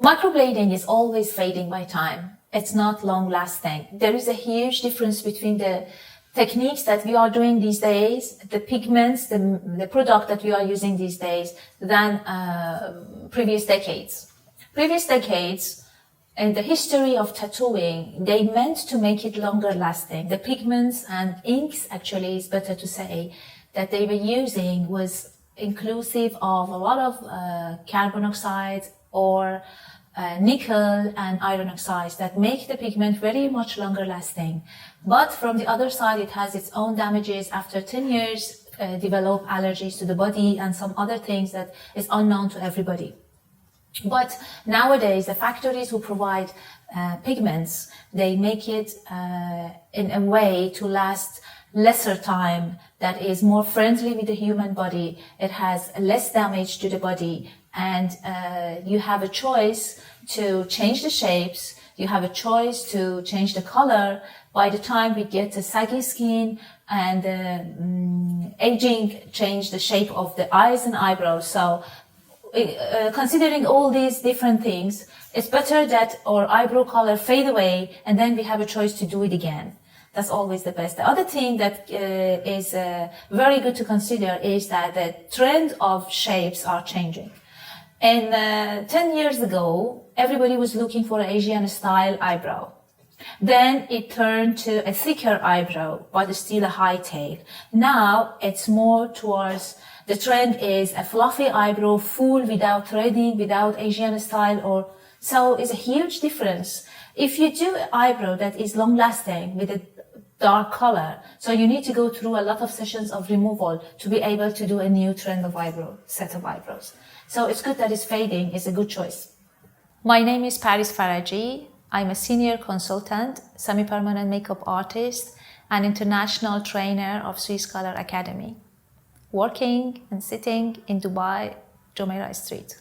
Microblading is always fading by time. It's not long lasting. There is a huge difference between the techniques that we are doing these days, the pigments, the product that we are using these days than previous decades. Previous decades, in the history of tattooing, they meant to make it longer lasting. The pigments and inks, actually, is better to say, that they were using was inclusive of a lot of carbon oxide or nickel and iron oxides that make the pigment very much longer lasting. But from the other side, it has its own damages. After 10 years, develop allergies to the body and some other things that is unknown to everybody. But nowadays, the factories who provide pigments, they make it in a way to last lesser time, that is more friendly with the human body. It has less damage to the body, and you have a choice to change the shapes. You have a choice to change the color. By the time we get a saggy skin and aging, change the shape of the eyes and eyebrows. So considering all these different things, it's better that our eyebrow color fade away and then we have a choice to do it again. That's always the best. The other thing that is very good to consider is that the trend of shapes are changing. And 10 years ago, everybody was looking for an Asian style eyebrow. Then it turned to a thicker eyebrow, but still a high tail. Now it's more towards, the trend is a fluffy eyebrow, full, without threading, without Asian style, so it's a huge difference. If you do an eyebrow that is long lasting with a dark color, so you need to go through a lot of sessions of removal to be able to do a new trend of eyebrow, set of eyebrows. So it's good that it's fading, it's a good choice. My name is Paris Faraji. I'm a senior consultant, semi-permanent makeup artist, and international trainer of Swiss Color Academy, working and sitting in Dubai, Jumeirah Street.